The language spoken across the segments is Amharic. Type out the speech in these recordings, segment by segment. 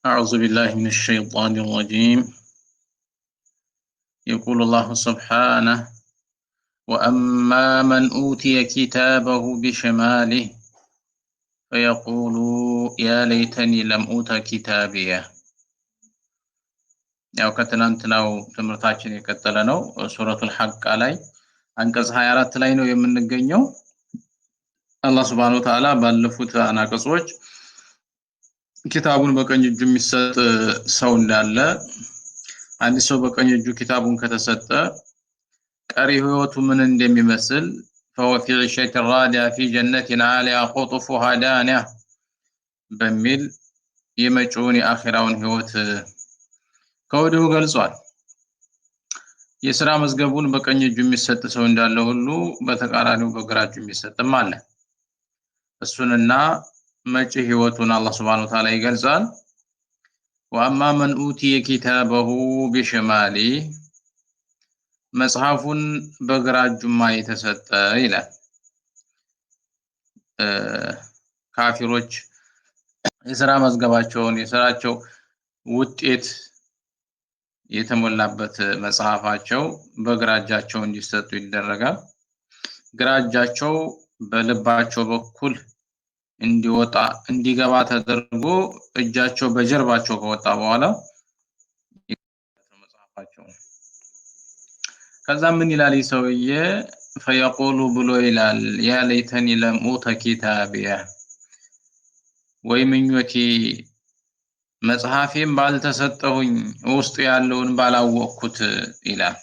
أعوذ بالله من الشيطان الرجيم. يقول الله سبحانه: وأما من أوتي كتابه بشماله فيقول يا ليتني لم أوت كتابيه. ያው ከትናንትናው ትምህርታችን የቀጠለ ነው። ሱረቱል ሐቅ ላይ አንቀጽ 24 ላይ ነው የምንገኘው። አላህ Subhanahu Wa Ta'ala ባለፉት አናቀጾች ኪታቡን በቀኝ እጁ የሚሰጥ ሰው እንዳለ አንድ ሰው በቀኝ እጁ ኪታቡን ከተሰጠ ቀሪ ህይወቱ ምን እንደሚመስል فهو في عيشة راضية في جنة عالية قطوفها دانية በሚል የመጪውን የአኺራውን ህይወት ከወዲሁ ገልጿል። የሥራ መዝገቡን በቀኝ እጁ የሚሰጥ ሰው እንዳለ ሁሉ በተቃራኒው በግራ እጁ የሚሰጥም አለ። እሱንና መጪ ህይወቱን አላህ Subhanahu Wa Ta'ala ይገልጻል። وأما من أوتي كتابه بشماله መጽሐፉን በግራ እጁ የተሰጠ ይላል። ካፊሮች የሥራ መዝገባቸውን የሥራቸው ውጤት የተሞላበት መጽሐፋቸው በግራ እጃቸው እንዲሰጡ ይደረጋል። ግራ እጃቸው በልባቸው በኩል እንዲወጣ እንዲገባ ተደርጎ እጃቸው በጀርባቸው ከወጣ በኋላ መጽሐፋቸው ከዛ ምን ይላል ይሰውዬ فيقول ብሎ ይላል يا ليتني لم أوت كتابيه ወይ ምኞቴ መጽሐፌን ባልተሰጠሁኝ ውስጥ ያለውን ባላወቅኩት ይላል።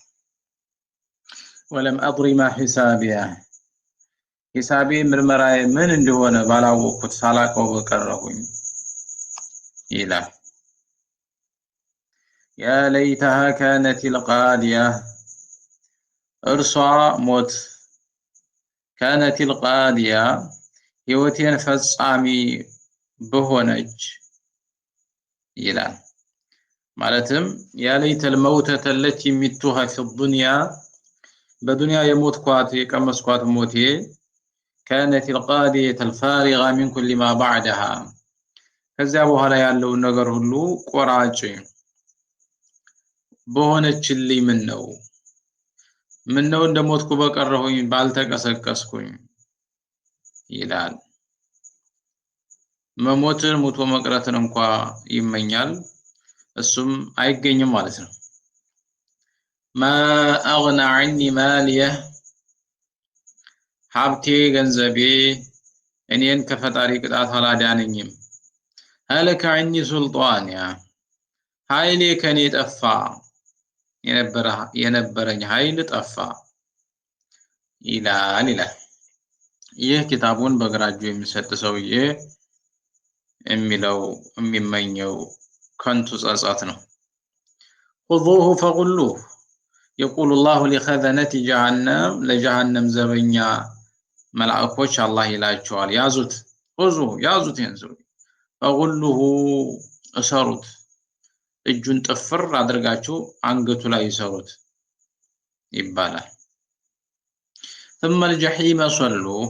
ولم أدري ما حسابيه ሂሳቤ ምርመራዬ ምን እንደሆነ ባላወቅኩት ሳላቀው በቀረሁኝ ይላል። يا ليتها كانت القاضية እርሷ ሞት كانت القاضية ህይወቴን ፈጻሚ በሆነች ይላል። ማለትም يا ليت الموتة التي متها في الدنيا በዱንያ የሞትኳት የቀመስኳት ሞቴ كانت القاضية الفارغة من كل ما بعدها ከዚያ በኋላ ያለው ነገር ሁሉ ቆራጭ በሆነችልኝ ምን ነው እንደሞትኩ በቀረሁኝ ባልተቀሰቀስኩኝ ይላል። መሞትን ሙቶ መቅረትን እንኳን ይመኛል፣ እሱም አይገኝም ማለት ነው። ما أغنى عني ماليه ሀብቴ ገንዘቤ እኔን ከፈጣሪ ቅጣት አላዳነኝም። هلك عني سلطانيا ኃይሌ ከኔ ጠፋ፣ የነበረኝ ኃይል ጠፋ ይላል። ይህ ኪታቡን በግራ እጁ የሚሰጥ ሰውዬ የሚመኘው ከንቱ ጸጸት ነው። خذوه فغلوه يقول الله لخزنة جهنم لجهنم ዘበኛ መላእክቶች አላህ ይላቸዋል ያዙት ያዙት ይንዙ فغلوه እሰሩት እጁን ጥፍር አድርጋችሁ አንገቱ ላይ ይሰሩት ይባላል። ثم الجحيم صلوه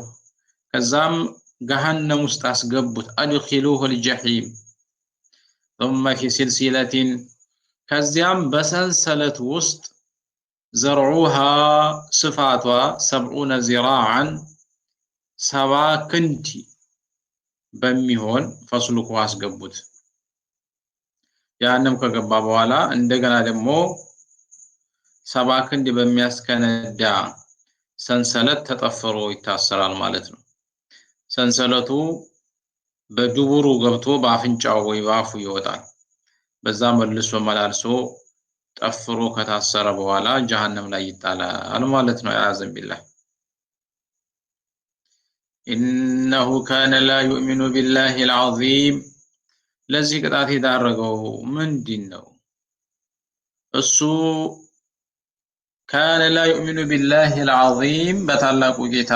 ከዛም ገሃነም ውስጥ አስገቡት ادخلوه الجحيم ثم في سلسلة ከዚያም በሰንሰለት ውስጥ زرعوها صفاتها 70 ذراعا 70 ክንድ በሚሆን ፈስሉኩ አስገቡት። ያንም ከገባ በኋላ እንደገና ደግሞ 70 ክንድ በሚያስከነዳ ሰንሰለት ተጠፍሮ ይታሰራል ማለት ነው። ሰንሰለቱ በዱቡሩ ገብቶ በአፍንጫው ወይ በአፉ ይወጣል። በዛ መልሶ መላልሶ ጠፍሮ ከታሰረ በኋላ ጀሃነም ላይ ይጣላል ማለት ነው። ያዘን ቢላህ إنه كان لا يؤمن بالله العظيم ለዚህ ቅጣት የዳረገው ምንድነው? እሱ كان لا يؤمن بالله العظيم በታላቁ ጌታ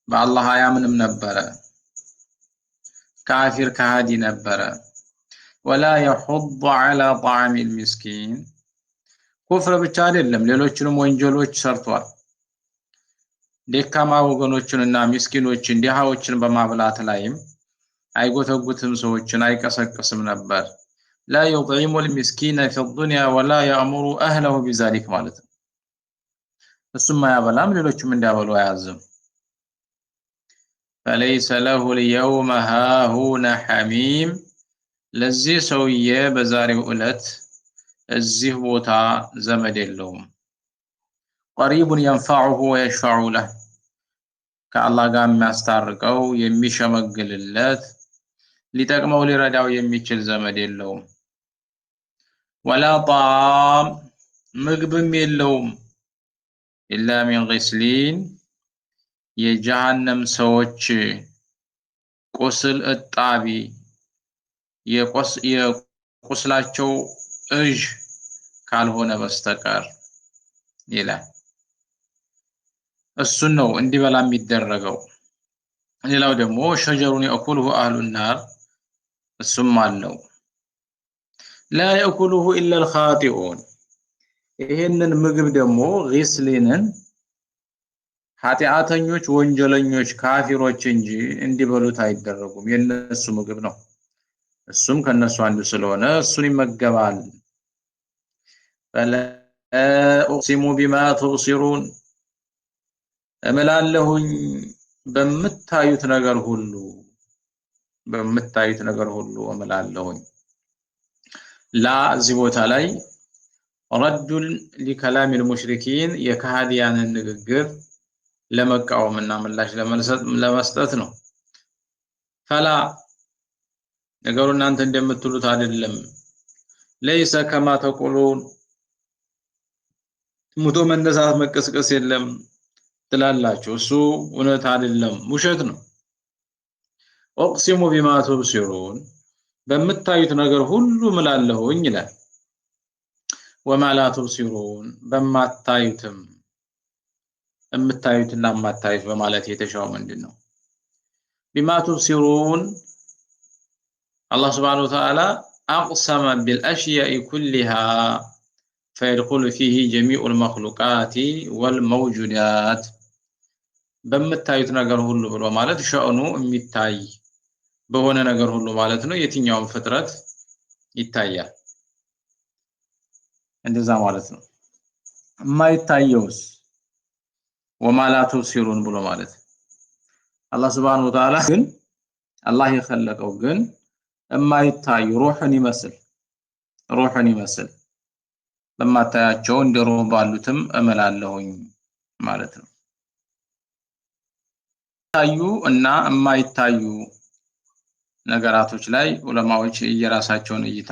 በአላህ አያምንም ነበረ፣ ካፊር ከሃዲ ነበረ። ولا يحض على طعام المسكين ኩፍር ብቻ አይደለም ሌሎችንም ወንጀሎች ሰርቷል። ደካማ ወገኖችንና ምስኪኖችን ድሃዎችን በማብላት ላይም አይጎተጉትም፣ ሰዎችን አይቀሰቅስም ነበር። لا يطعم المسكين في الدنيا ولا يأمر أهله بذلك ማለት እሱም አያበላም ሌሎችም እንዲያበሉ አያዝም فليس له اليوم هاهنا حميم ለዚህ ሰውዬ በዛሬው ዕለት እዚህ ቦታ ዘመድ የለውም قريب ينفعه ويشفع له ከአላህ ጋር የሚያስታርቀው የሚሸመግልለት ሊጠቅመው ሊረዳው የሚችል ዘመድ የለውም ولا طعام ምግብም የለውም إلا من غسلين የጀሃነም ሰዎች ቁስል እጣቢ የቁስላቸው እጅ ካልሆነ በስተቀር ይላል እሱን ነው እንዲበላ የሚደረገው ሌላው ደግሞ ሸጀሩን يأكله أهل النار እሱም አለው لا يأكله إلا الخاطئون ይሄንን ምግብ ደግሞ غسليንን ኃጢአተኞች ወንጀለኞች ካፊሮች እንጂ እንዲበሉት አይደረጉም የነሱ ምግብ ነው እሱም ከነሱ አንዱ ስለሆነ እሱን ይመገባል فلا أقسم بما تبصرون እምላለሁኝ በምታዩት ነገር ሁሉ እምላለሁኝ ላ እዚህ ቦታ ላይ رد لكلام المشركين የካህዲያን ንግግር ለመቃወምና ምላሽ ለመስጠት ነው فلا ነገሩ እናንተ እንደምትሉት አይደለም ليس كما تقولون ሙቶ መነሳት መቀስቀስ የለም ትላላችሁ እሱ እውነት አይደለም ውሸት ነው اقسم بما تبصرون በምታዩት ነገር ሁሉ እምላለሁኝ ይላል وما لا تبصرون በማታዩትም እምታዩትና ማታዩት በማለት የተሻው ምንድነው بما تبصرون الله سبحانه وتعالى أقسم بالأشياء كلها فيدخل فيه جميع المخلوقات والموجودات በምታዩት ነገር ሁሉ ብሎ ማለት ሸእኑ የሚታይ በሆነ ነገር ሁሉ ማለት ነው የትኛውም ፍጥረት ይታያል እንደዛ ማለት ነው የማይታየውስ وما لا تبصرون ብሎ ማለት አላህ Subhanahu Wa Ta'ala ግን አላህ የخلቀው ግን የማይታዩ ሩህን ይመስል በማታያቸው እንደሩ ባሉትም እመላለሁኝ ማለት ነው ታዩ እና የማይታዩ ነገራቶች ላይ ዑለማዎች የራሳቸውን እይታ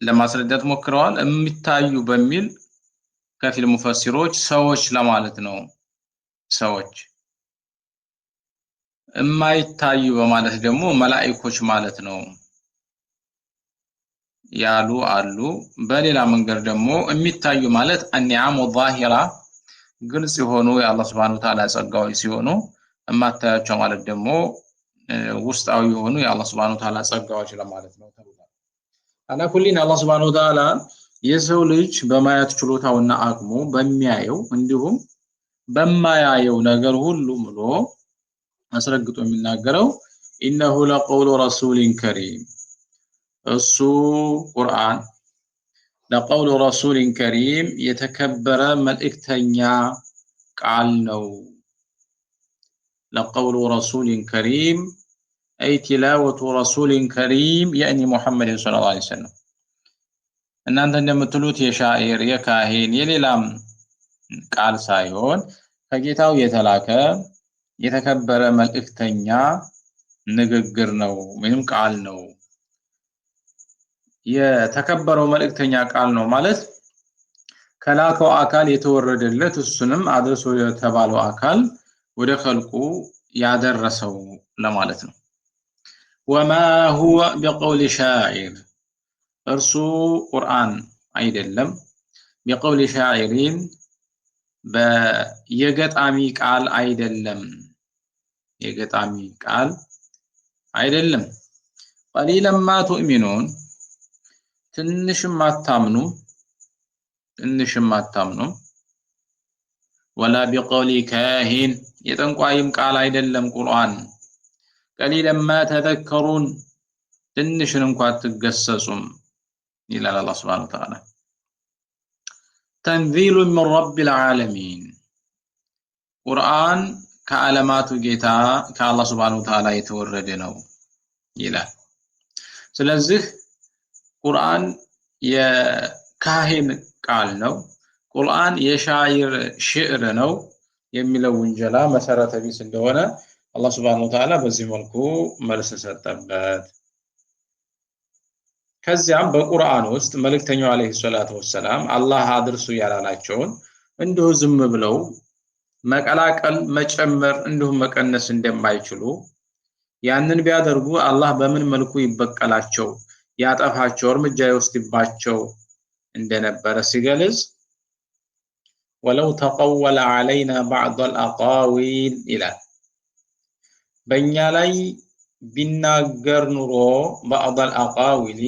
ለማስረዳት ሞክረዋል የሚታዩ በሚል ከፊል ሙፈሲሮች ሰዎች ለማለት ነው ሰዎች የማይታዩ በማለት ደግሞ መላእክቶች ማለት ነው ያሉ አሉ በሌላ መንገድ ደግሞ የሚታዩ ማለት አንያሙ ዛሂራ ግልጽ የሆኑ የአላህ Subhanahu Wa Ta'ala ጸጋዎች ሲሆኑ የማታያቸው ማለት ደግሞ ውስጣዊ የሆኑ የአላህ Subhanahu Wa Ta'ala ጸጋዎች ለማለት ነው ተብሏል አላኩሊን አላህ Subhanahu Wa Ta'ala የሰው ልጅ በማየት ችሎታውና አቅሙ በሚያየው እንዲሁም በማያየው ነገር ሁሉ ብሎ አስረግጦ የሚናገረው ኢነሁ ለቀውሉ ረሱሊን ከሪም እሱ ቁርአን ለቀውሉ ረሱሊን ከሪም የተከበረ መልእክተኛ ቃል ነው ለቀውሉ ረሱሊን ከሪም أي تلاوة رسول كريم يعني محمد صلى الله عليه وسلم እናንተ እንደምትሉት የሻኢር የካህን የሌላም ቃል ሳይሆን ከጌታው የተላከ የተከበረ መልእክተኛ ንግግር ነው ወይንም ቃል ነው የተከበረው መልእክተኛ ቃል ነው ማለት ከላከው አካል የተወረደለት እሱንም አድርሶ የተባለው አካል ወደ ኸልቁ ያደረሰው ለማለት ነው وما هو بقول شاعر እርሱ ቁርአን አይደለም بقول شاعرين በየገጣሚ ቃል አይደለም የገጣሚ ቃል አይደለም قليلا ما تؤمنون ትንሽም አታምኑ ولا بقول كاهن የጠንቋይም ቃል አይደለም ቁርአን قليلا ما تذكرون ትንሽን እንኳን አትገሰጹም ይላል አላህ Subhanahu Wa Ta'ala تنزيل من رب العالمين ቁርአን ከዓለማቱ ጌታ ከአላህ Subhanahu Wa Ta'ala የተወረደ ነው ይላል ስለዚህ ቁርአን የካህን ቃል ነው ቁርአን የሻይር ሽዕር ነው የሚለው ወንጀላ መሰረተ ቢስ እንደሆነ አላህ Subhanahu Wa Ta'ala በዚህ መልኩ መልስ ሰጠበት ከዚያም በቁርአን ውስጥ መልእክተኛው አለይሂ ሰላቱ ወሰለም አላህ አድርሱ ያላላቸውን እንዲሁ ዝም ብለው መቀላቀል መጨመር እንዲሁም መቀነስ እንደማይችሉ ያንን ቢያደርጉ አላህ በምን መልኩ ይበቀላቸው ያጠፋቸው እርምጃ ይወስድባቸው እንደነበረ ሲገልጽ ولو تقول علينا بعض الاقاويل الى በእኛ ላይ ቢናገር ኑሮ بعض الاقاويل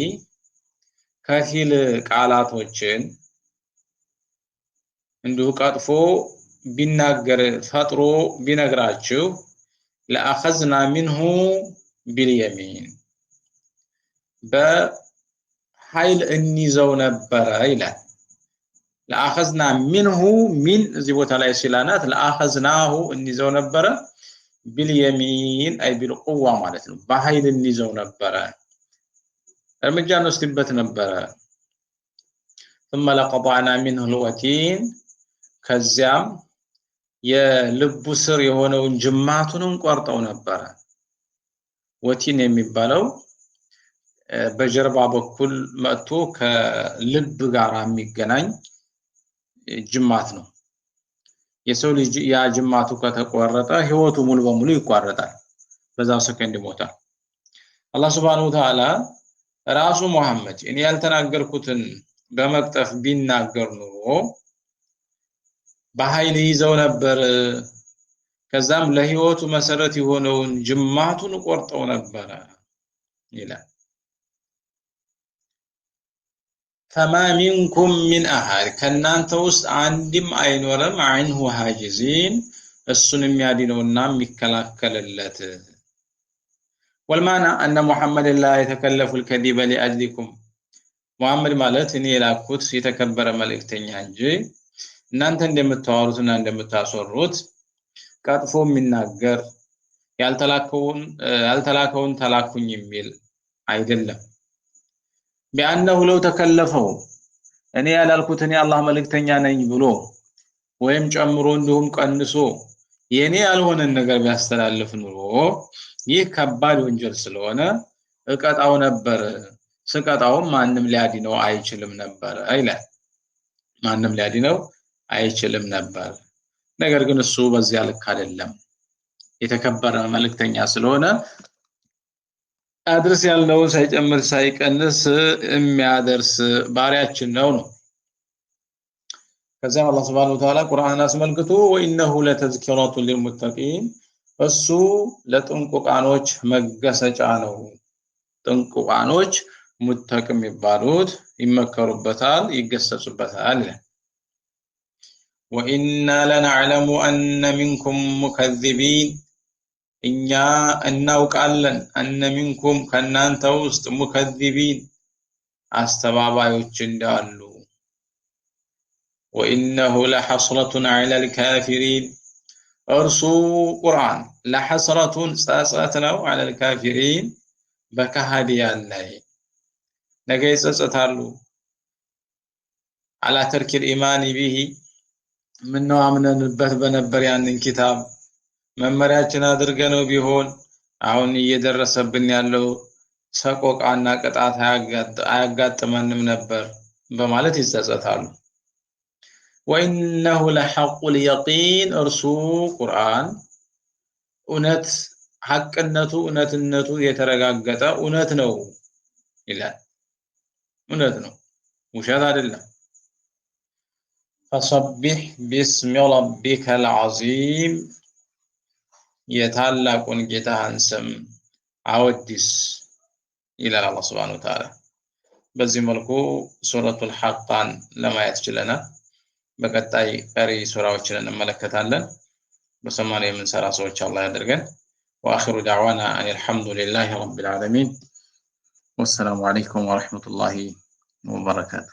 ከፊል ቃላቶችን እንዲሁ ቀጥፎ ቢናገር ፈጥሮ ቢነግራችሁ لأخذنا منه باليمين በኃይል እንይዘው ነበር ይላል لأخذنا منه من እዚህ ቦታ ላይ ሲላናት لأخذناه እንይዘው ነበር باليمين أي بالقوة ማለት ነው በኃይል እንይዘው ነበር እርምጃ እንወስድበት ነበር ثم لقطعنا منه الوتين ከዚያም የልቡ ስር የሆነውን ጅማቱንም ቆርጠው ነበር ወቲን የሚባለው በጀርባ በኩል መጥቶ ከልብ ጋር የሚገናኝ ጅማት ነው የሰው ልጅ ያ ጅማቱ ከተቆረጠ ህይወቱ ሙሉ በሙሉ ይቋረጣል በዛው ሰከንድ ይሞታል አላህ Subhanahu Wa Ta'ala ራሱ መሐመድ እኔ ያልተናገርኩትን በመቅጠፍ ቢናገር ኑሮ በኃይል ይዘው ነበር ከዛም ለህይወቱ መሰረት የሆነውን ጅማቱን ቆርጠው ነበር ይላል فما منكم من احد ከናንተ ውስጥ አንድም አይኖርም عنه حاجزين እሱን የሚያድነውና የሚከላከልለት والمعنى ان محمد لا يتكلف الكذب لاجلكم محمد ማለት እኔ ላኩት የተከበረ መልእክተኛ እንጂ እናንተ እንደምታወሩትና እንደምታሰሩት ቀጥፎ የሚናገር ያልተላከውን ተላኩኝ የሚል አይደለም ቢአንሁ ለው ተከለፈው እኔ ያላልኩት እኔ አላህ መልእክተኛ ነኝ ብሎ ወይም ጨምሮ እንዲሁም ቀንሶ የኔ ያልሆነን ነገር ቢያስተላልፍ ኑሮ ይህ ከባድ ወንጀል ስለሆነ እቀጣው ነበር ስቀጣው ማንንም ሊያድነው አይችልም ነበር አይላል ማንንም ሊያድነው አይችልም ነበር ነገር ግን እሱ በዚያ ልክ አይደለም የተከበረ መልእክተኛ ስለሆነ አድርስ ያለው ሳይጨምር ሳይቀንስ የሚያደርስ ባሪያችን ነው ከዛም አላህ Subhanahu Wa Ta'ala ቁርአን አስመልክቶ ወኢነሁ ለተዝኪራቱ ሊልሙተቂን እሱ ለጥንቁቃኖች መገሰጫ ነው ጥንቁቃኖች ሙተቂም ይባሉት ይመከሩበታል ይገሰጹበታል وإنا لنعلم أن منكم مكذبين እኛ እናውቃለን أن منكم ከናንተ ውስጥ مكذبين አስተባባዮች እንዳሉ وإنه لحسرة على الكافرين እርሱ ቁርአን لحسرة ጸጸት ነው على الكافرين በከሃዲያን ላይ ነገ ይጸጸታሉ على ترك الإيمان به ምን ነው አምነንበት በነበር ያንን ኪታብ መመሪያችን አድርገነው ቢሆን አሁን እየደረሰብን ያለው ሰቆቃና ቅጣት አያጋጥመንም ነበር በማለት ይጸጸታሉ وإنه لحق اليقين እርሱ ቁርአን እውነት ሐቅነቱ እውነትነቱ የተረጋገጠ እውነት ነው ይላል እውነት ነው ውሸት አይደለም فصبح باسم ربك العظيم يتعلقون ጌታህን ስም አወድስ ይላል አላህ Subhanahu Wa Ta'ala በዚህ መልኩ ሱረቱል ሐቃን ለማየት ችለናል በቀጣይ ቀሪ ሱራዎችን እንመለከታለን በሰማነው የምንሰራ ሰዎች አላህ ያድርገን واخر دعوانا ان الحمد لله رب العالمين ወሰላሙ አለይኩም ወረሕመቱላሂ ወበረካቱ።